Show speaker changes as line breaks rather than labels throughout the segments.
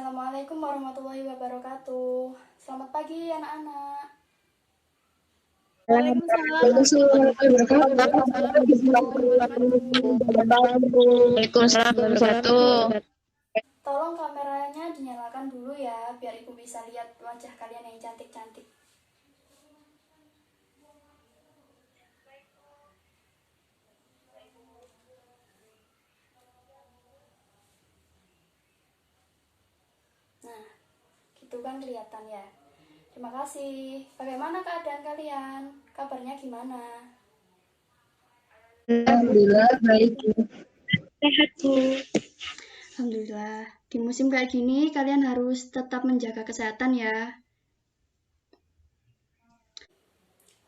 Assalamualaikum warahmatullahi wabarakatuh. Selamat pagi anak-anak.
Waalaikumsalam
warahmatullahi.
Tolong kameranya dinyalakan dulu ya, biar ibu bisa lihat wajah kalian yang cantik-cantik. Nah, gitu kan kelihatan ya. Terima kasih. Bagaimana keadaan kalian? Kabarnya gimana?
Alhamdulillah baik.
sehat, Bu.
Alhamdulillah. Di musim kayak gini kalian harus tetap menjaga kesehatan ya.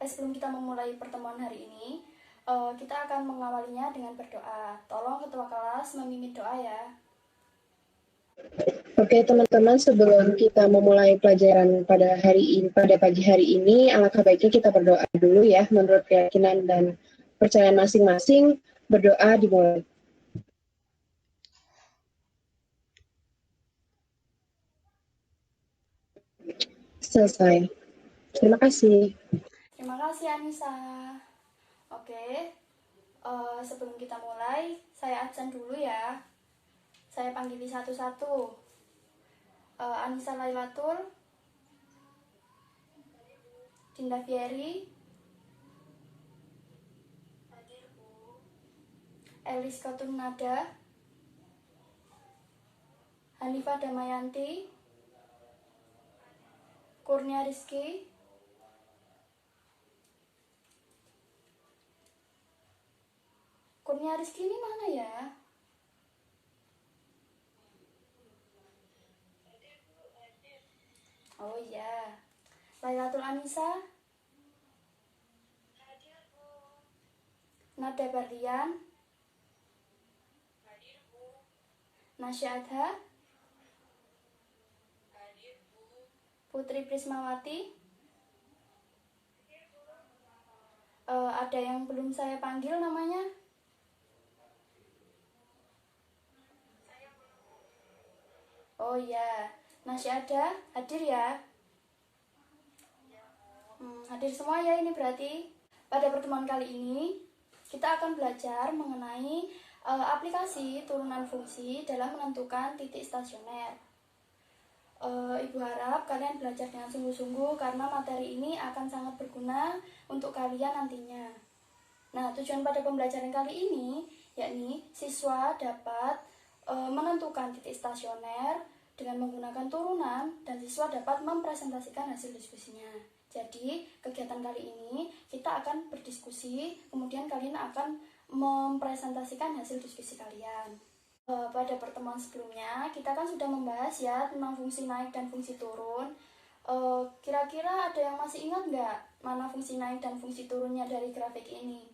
Sebelum kita memulai pertemuan hari ini, kita akan mengawalinya dengan berdoa. Tolong ketua kelas memimpin doa ya.
Oke teman-teman, sebelum kita memulai pelajaran pada pagi hari ini, alangkah baiknya kita berdoa dulu ya, menurut keyakinan dan percayaan masing-masing. Berdoa dimulai. Selesai. Terima kasih.
Terima kasih Anissa. Oke, sebelum kita mulai, saya absen dulu ya. Saya panggil satu-satu. Anissa Lailatul, Dinda Fieri, Elis Kotun Nada, Hanifah Damayanti, Kurnia Rizky, Kurnia Rizky ini mana ya? Oh iya. Lailatul Anissa, Nada Barlian, Nasya Adha, Putri Prismawati. Ada yang belum saya panggil namanya? Oh iya, Nasya Adha hadir ya? Hadir semua ya ini berarti. Pada pertemuan kali ini kita akan belajar mengenai aplikasi turunan fungsi dalam menentukan titik stasioner. Ibu harap kalian belajar dengan sungguh-sungguh karena materi ini akan sangat berguna untuk kalian nantinya. Nah, tujuan pada pembelajaran kali ini yakni siswa dapat menentukan titik stasioner dengan menggunakan turunan dan siswa dapat mempresentasikan hasil diskusinya. Jadi, kegiatan kali ini kita akan berdiskusi, kemudian kalian akan mempresentasikan hasil diskusi kalian. Pada pertemuan sebelumnya, kita kan sudah membahas ya tentang fungsi naik dan fungsi turun. Kira-kira ada yang masih ingat nggak mana fungsi naik dan fungsi turunnya dari grafik ini?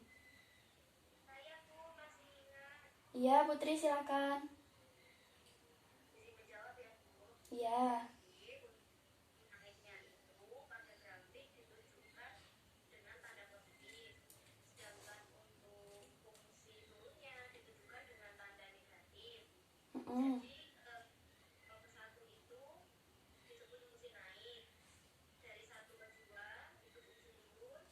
Saya, Bu, masih ingat.
Iya, Putri silakan.
Bisa menjawab ya, Bu?
Iya.
Naiknya itu pada grafik ditunjukkan dengan tanda positif. Sedangkan untuk fungsi turunnya ditunjukkan dengan tanda negatif. Jadi, nomor 1 itu disebut fungsi naik. Dari 1 ke 2 itu fungsi turun,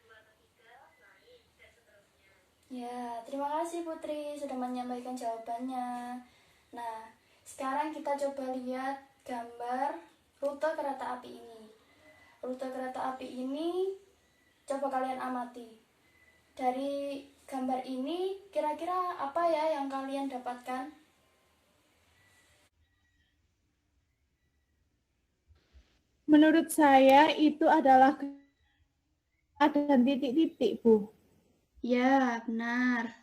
2 ke 3 naik, dan seterusnya.
Ya, terima kasih Putri sudah menyampaikan jawabannya. Nah, sekarang kita coba lihat gambar rute kereta api ini. Rute kereta api ini coba kalian amati. Dari gambar ini kira-kira apa ya yang kalian dapatkan?
Menurut saya itu adalah ada titik-titik, Bu.
Ya, benar.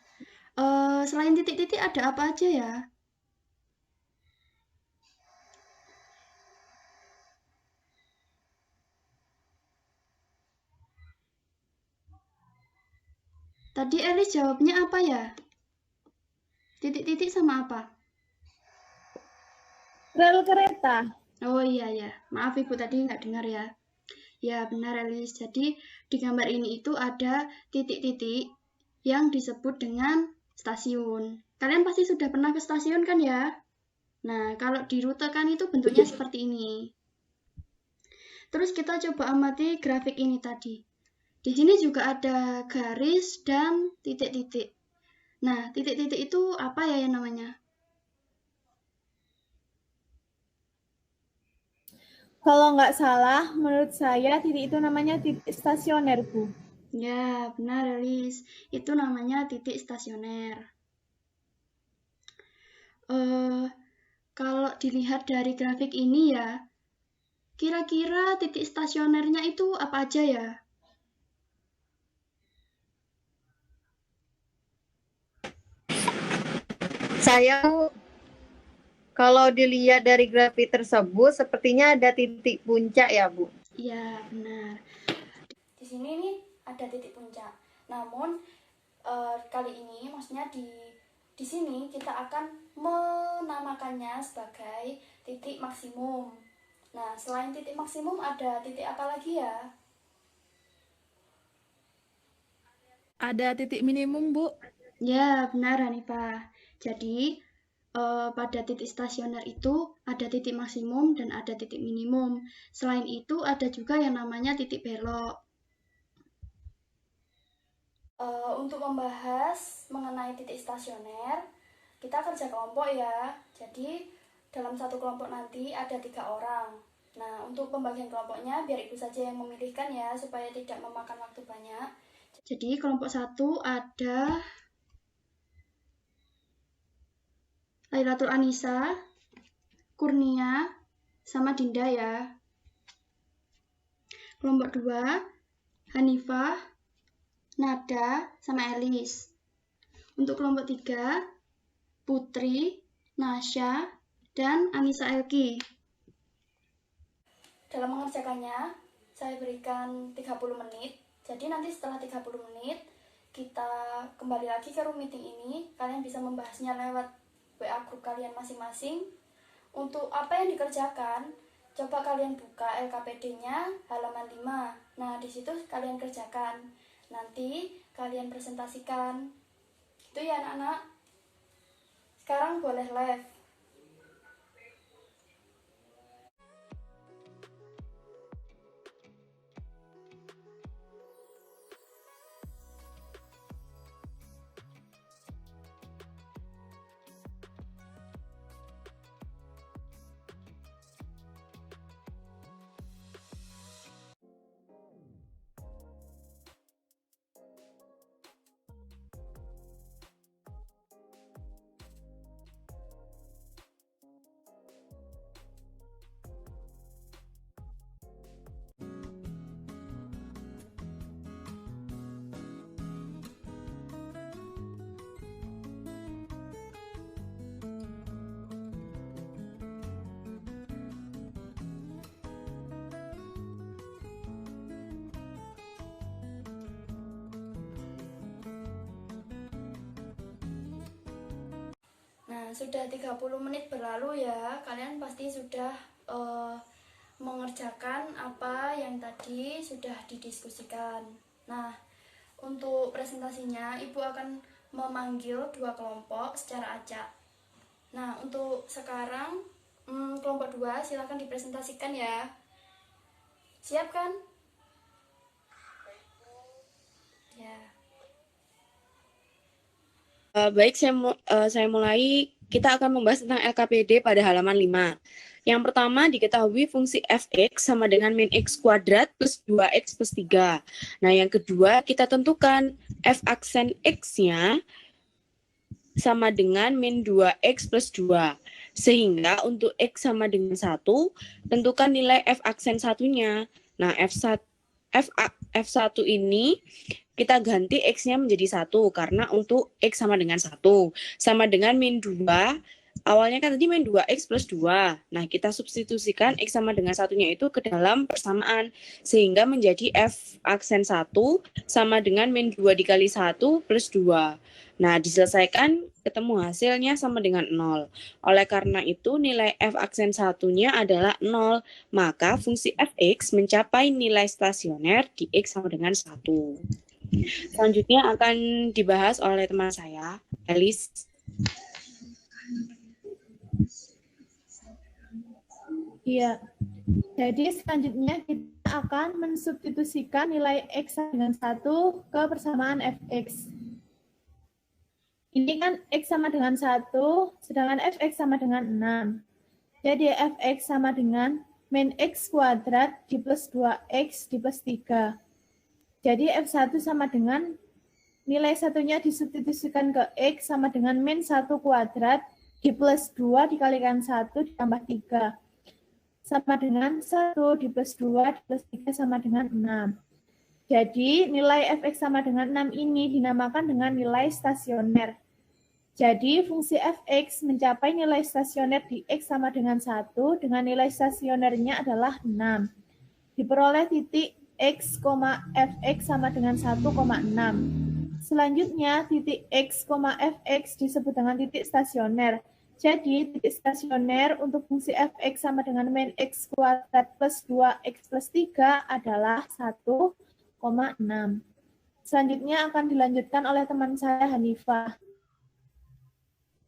Selain titik-titik ada apa aja ya? Tadi Elis jawabnya apa ya? Titik-titik sama apa?
Rel kereta.
Oh iya ya, maaf Ibu tadi nggak dengar ya. Ya benar Elis, jadi di gambar ini itu ada titik-titik yang disebut dengan stasiun. Kalian pasti sudah pernah ke stasiun kan ya? Nah, kalau dirutekan itu bentuknya seperti ini. Terus kita coba amati grafik ini tadi. Di sini juga ada garis dan titik-titik. Nah, titik-titik itu apa ya yang namanya?
Kalau nggak salah, menurut saya titik itu namanya titik stasioner, Bu.
Ya, benar, Elis. Itu namanya titik stasioner. Kalau dilihat dari grafik ini ya, kira-kira titik stasionernya itu apa aja ya?
Saya kalau dilihat dari grafik tersebut sepertinya ada titik puncak ya, Bu.
Iya, benar. Di sini nih ada titik puncak. Namun kali ini maksudnya di sini kita akan menamakannya sebagai titik maksimum. Nah, selain titik maksimum ada titik apa lagi ya?
Ada titik minimum, Bu.
Ya, benar Hanifah. Jadi, pada titik stasioner itu ada titik maksimum dan ada titik minimum. Selain itu ada juga yang namanya titik belok. Untuk membahas mengenai titik stasioner, kita kerja kelompok ya. Jadi, dalam satu kelompok nanti ada 3 orang. Nah, untuk pembagian kelompoknya biar ibu saja yang memilihkan ya, supaya tidak memakan waktu banyak. Jadi, kelompok 1 ada Lailatul Anisa, Kurnia, sama Dinda ya. Kelompok 2, Hanifah, Nada, sama Elis. Untuk kelompok 3, Putri, Nasya, dan Anissa Elki. Dalam mengerjakannya, saya berikan 30 menit. Jadi nanti setelah 30 menit, kita kembali lagi ke room meeting ini. Kalian bisa membahasnya lewat WA grup kalian masing-masing. Untuk apa yang dikerjakan, coba kalian buka LKPD-nya halaman 5. Nah, di situ kalian kerjakan. Nanti kalian presentasikan. Itu ya anak-anak. Sekarang boleh live. Nah, sudah 30 menit berlalu ya. Kalian pasti sudah mengerjakan apa yang tadi sudah didiskusikan. Nah, untuk presentasinya Ibu akan memanggil 2 kelompok secara acak. Nah, untuk sekarang kelompok 2 silakan dipresentasikan ya. Siap kan? Ya.
Baik, saya mulai. Kita akan membahas tentang LKPD pada halaman 5. Yang pertama, diketahui fungsi fx sama dengan min x kuadrat plus 2x plus 3. Nah, yang kedua, kita tentukan f aksen x-nya sama dengan min 2x plus 2. Sehingga untuk x sama dengan 1, tentukan nilai f aksen satunya. Nah, F1 ini kita ganti X-nya menjadi 1 karena untuk X sama dengan 1. Sama dengan min 2, awalnya kan tadi min 2X plus 2. Nah, kita substitusikan X sama dengan 1-nya itu ke dalam persamaan. Sehingga menjadi F aksen 1 sama dengan min 2 dikali 1 plus 2. Nah, diselesaikan ketemu hasilnya sama dengan 0. Oleh karena itu, nilai F aksen satunya adalah 0. Maka fungsi fx mencapai nilai stasioner di x sama dengan 1. Selanjutnya akan dibahas oleh teman saya, Elis.
Iya. Jadi selanjutnya kita akan mensubstitusikan nilai X dengan 1 ke persamaan Fx. Ini kan X sama dengan 1, sedangkan Fx sama dengan 6. Jadi Fx sama dengan min X kuadrat di plus 2X di plus 3. Jadi F1 sama dengan nilai satunya disubstitusikan ke X sama dengan min 1 kuadrat di plus 2 dikalikan 1 ditambah 3. Sama dengan 1 di plus 2 di plus 3 sama dengan 6. Jadi nilai Fx sama dengan 6 ini dinamakan dengan nilai stasioner. Jadi fungsi Fx mencapai nilai stasioner di X sama dengan 1 dengan nilai stasionernya adalah 6. Diperoleh titik X, Fx sama dengan 1,6. Selanjutnya titik X, Fx disebut dengan titik stasioner. Jadi, titik stasioner untuk fungsi Fx sama dengan min X kuadrat plus 2X plus 3 adalah 1,6. Selanjutnya akan dilanjutkan oleh teman saya, Hanifah.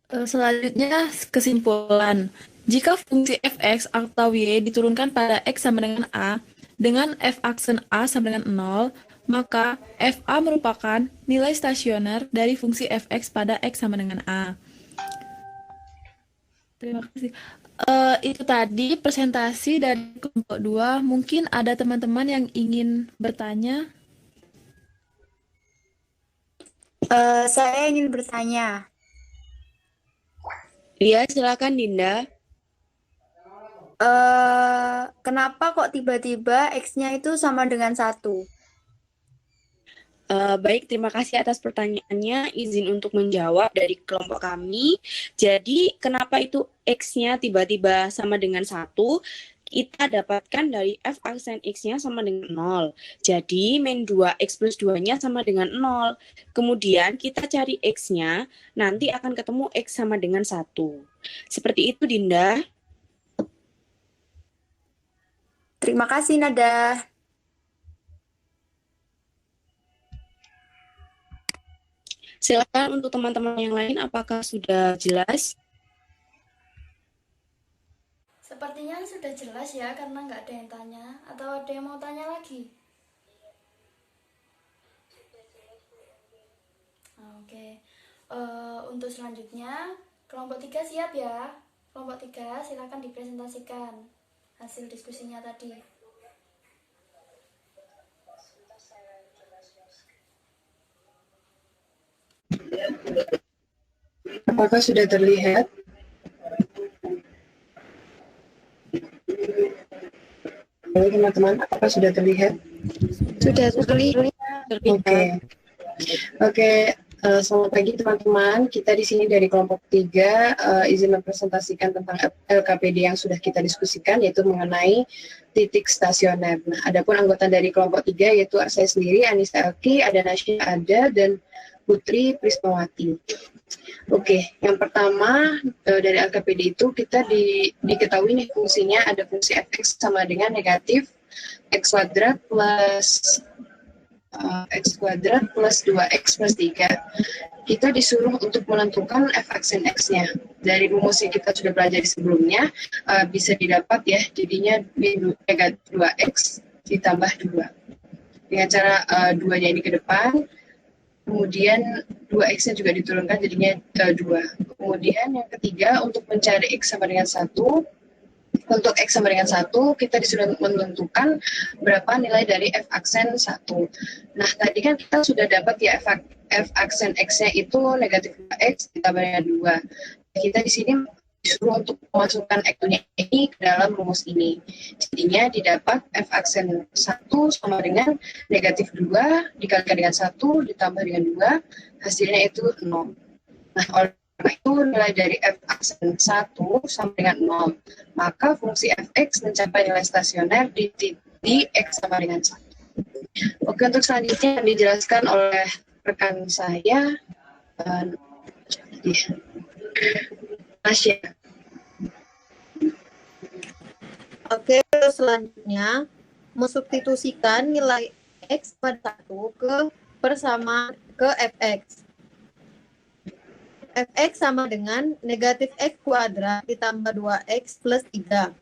Selanjutnya, kesimpulan. Jika fungsi fx atau y diturunkan pada x sama dengan a, dengan f aksen a sama dengan 0, maka fa merupakan nilai stasioner dari fungsi fx pada x sama dengan a. Terima kasih. Itu tadi presentasi dari kelompok 2. Mungkin ada teman-teman yang ingin bertanya.
Saya ingin bertanya.
Iya, silakan Dinda.
Kenapa kok tiba-tiba X-nya itu sama dengan 1?
Baik, terima kasih atas pertanyaannya. Izin untuk menjawab dari kelompok kami. Jadi, kenapa itu X-nya tiba-tiba sama dengan 1? Kita dapatkan dari F aksen X-nya sama dengan 0. Jadi, min 2X plus 2-nya sama dengan 0. Kemudian, kita cari X-nya, nanti akan ketemu X sama dengan 1. Seperti itu, Dinda.
Terima kasih, Nada.
Silakan untuk teman-teman yang lain, apakah sudah jelas?
Sepertinya sudah jelas ya, karena nggak ada yang tanya. Atau ada yang mau tanya lagi? Oke. Untuk selanjutnya, kelompok 3 siap ya? Kelompok 3 silakan dipresentasikan hasil diskusinya tadi.
Apakah sudah terlihat? Baik, teman-teman, apakah sudah terlihat?
Sudah terlihat.
Oke. Selamat pagi teman-teman. Kita di sini dari kelompok 3 izin mempresentasikan tentang LKPD yang sudah kita diskusikan, yaitu mengenai titik stasioner. Nah, adapun anggota dari kelompok 3 yaitu saya sendiri, Anissa Elki, ada Nasya Ada, dan Putri Prismawati. Oke, yang pertama dari LKPD itu kita diketahui nih fungsinya ada fungsi fx sama dengan negatif x kuadrat plus 2x plus 3. Kita disuruh untuk menentukan f aksen x-nya. Dari rumus yang kita sudah pelajari sebelumnya, bisa didapat ya, jadinya negatif 2x ditambah 2. Dengan cara 2-nya ini ke depan, kemudian 2x-nya juga diturunkan jadinya 2. Kemudian yang ketiga, untuk mencari x sama dengan 1, untuk x sama dengan 1, kita disuruh menentukan berapa nilai dari f aksen 1. Nah, tadi kan kita sudah dapat ya f aksen x-nya itu negatif 2x ditambah dengan 2. Kita di sini disuruh untuk memasukkan x-nya ini ke dalam rumus ini. Jadinya didapat f aksen 1 sama dengan negatif 2 dikalikan dengan 1 ditambah dengan 2, hasilnya itu 0. Nah, oleh karena itu nilai dari f aksen 1 sama dengan 0. Maka fungsi fx mencapai nilai stasioner di titik x sama dengan 1. Oke, untuk selanjutnya yang dijelaskan oleh rekan saya, Nasya.
Oke, selanjutnya mensubstitusikan nilai x pada 1 ke persamaan ke fx. Fx sama dengan negatif x kuadrat ditambah 2x plus 3.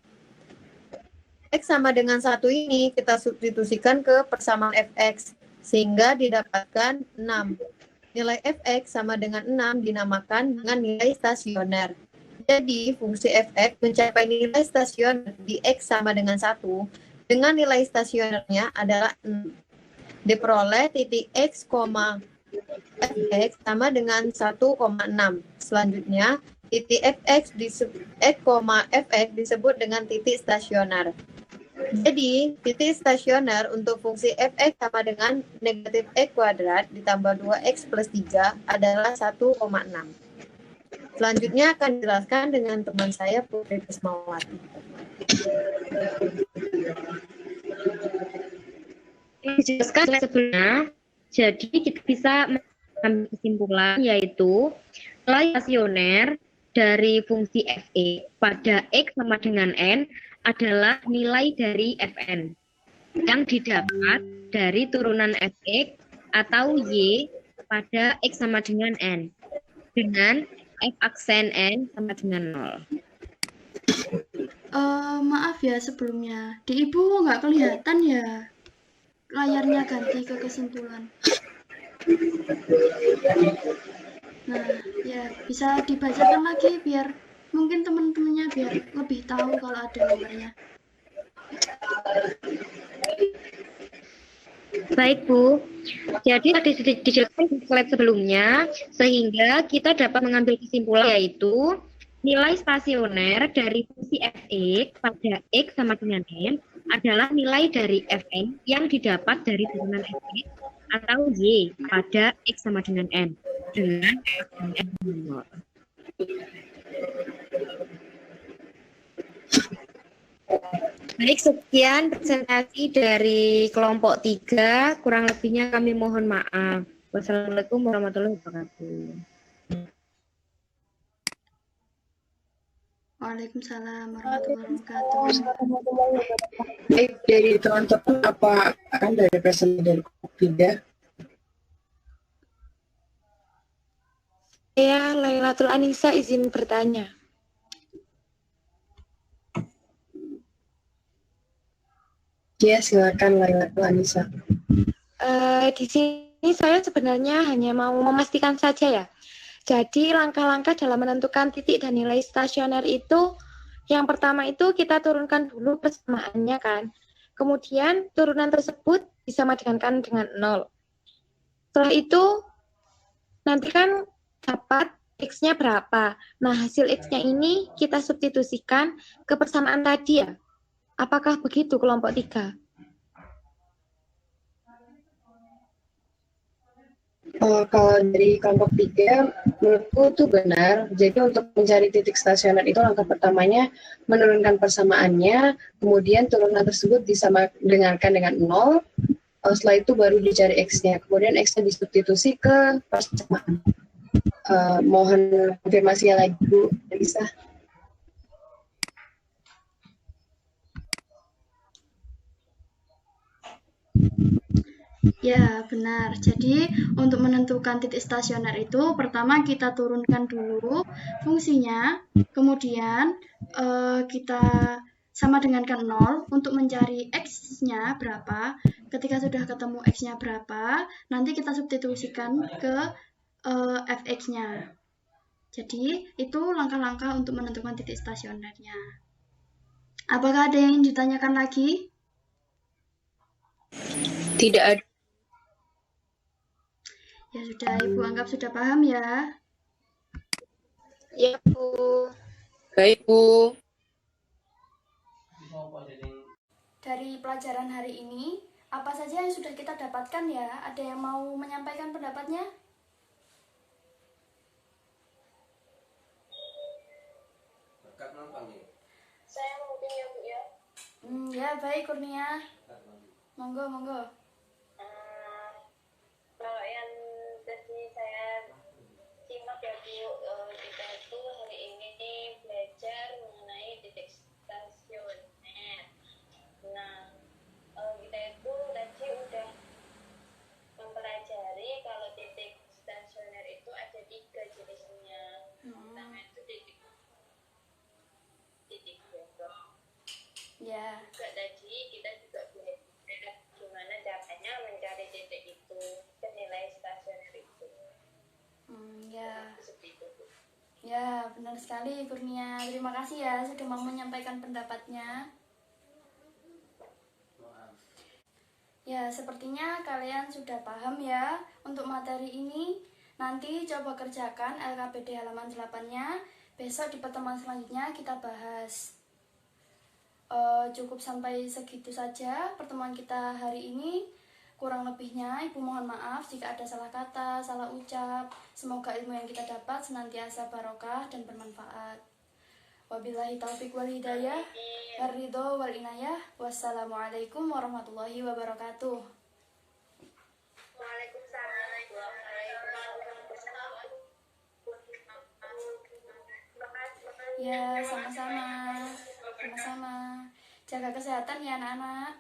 X sama dengan 1 ini kita substitusikan ke persamaan fx, sehingga didapatkan 6. Nilai fx sama dengan 6 dinamakan dengan nilai stasioner. Jadi, fungsi fx mencapai nilai stasioner di X sama dengan 1 dengan nilai stasionernya adalah 6. Diperoleh titik X, fx sama dengan 1,6. Selanjutnya, titik fx disebut dengan titik stasioner. Jadi, titik stasioner untuk fungsi fx sama dengan negatif x kuadrat ditambah 2x plus 3 adalah 1,6. Selanjutnya akan dijelaskan dengan teman saya, Putri Kusmawati.
Dijelaskan sebelumnya, jadi kita bisa mengambil kesimpulan yaitu nilai stasioner dari fungsi f(x) pada x sama dengan n adalah nilai dari fn yang didapat dari turunan fx atau y pada x sama dengan n dengan f aksen n sama dengan 0.
Maaf ya sebelumnya, di Ibu nggak kelihatan ya layarnya, ganti ke kesimpulan. Nah, ya bisa dibacakan lagi biar mungkin teman-temannya biar lebih tahu kalau ada nomornya.
Baik Bu, jadi tadi sudah dijelaskan di slide sebelumnya, sehingga kita dapat mengambil kesimpulan yaitu nilai stasioner dari fungsi fx pada x sama dengan n adalah nilai dari fn yang didapat dari turunan fx atau y pada x sama dengan n dengan n. Baik, sekian presentasi dari kelompok 3. Kurang lebihnya kami mohon maaf. Wassalamualaikum warahmatullahi wabarakatuh.
Waalaikumsalam warahmatullahi wabarakatuh.
Baik, dari teman-teman apa akan dari presentasi dari kelompok 3?
Saya Lailatul Anissa izin bertanya.
Ya, silakan Lailatul Anissa.
Di sini saya sebenarnya hanya mau memastikan saja ya. Jadi langkah-langkah dalam menentukan titik dan nilai stasioner itu, yang pertama itu kita turunkan dulu persamaannya kan. Kemudian turunan tersebut disamakan dengan 0. Setelah itu nanti kan dapat X-nya berapa. Nah, hasil X-nya ini kita substitusikan ke persamaan tadi ya. Apakah begitu kelompok 3?
Kalau dari kelompok 3, menurutku itu benar. Jadi untuk mencari titik stasioner itu langkah pertamanya menurunkan persamaannya, kemudian turunan tersebut disamakan dengan 0. Setelah itu baru dicari X-nya, kemudian X-nya disubstitusi ke persamaan. Mohon konfirmasinya lagi Bu Lisa.
Ya, benar. Jadi, untuk menentukan titik stasioner itu, pertama kita turunkan dulu fungsinya, kemudian kita sama dengankan 0 untuk mencari X-nya berapa. Ketika sudah ketemu X-nya berapa, nanti kita substitusikan ke fx-nya. Jadi, itu langkah-langkah untuk menentukan titik stasionernya. Apakah ada yang ditanyakan lagi?
Tidak ada.
Ya sudah, Ibu anggap sudah paham ya.
Ya, Bu.
Baik, Bu.
Dari pelajaran hari ini, apa saja yang sudah kita dapatkan ya? Ada yang mau menyampaikan pendapatnya?
Saya mungkin ya Bu ya.
Ya baik Kurnia. Monggo, monggo.
Kalau yang tadi saya simak ya Bu, kita itu hari ini belajar mengenai titik stasioner. Nah, kita itu tadi udah mempelajari kalau titik stasioner itu ada 3 jenisnya. Pertama itu titik bodong.
Ya.
Juga
benar sekali Kurnia. Terima kasih ya sudah mau menyampaikan pendapatnya. Ya, sepertinya kalian sudah paham ya untuk materi ini. Nanti coba kerjakan LKPD halaman 8-nya. Besok di pertemuan selanjutnya kita bahas. Cukup sampai segitu saja pertemuan kita hari ini. Kurang lebihnya Ibu mohon maaf jika ada salah kata, salah ucap. Semoga ilmu yang kita dapat senantiasa barokah dan bermanfaat. Wabillahi taufiq wal hidayah, waridho wal inayah. Wassalamualaikum warahmatullahi wabarakatuh.
Waalaikumsalam.
Ya, sama-sama. Sama-sama. Jaga kesehatan ya anak-anak.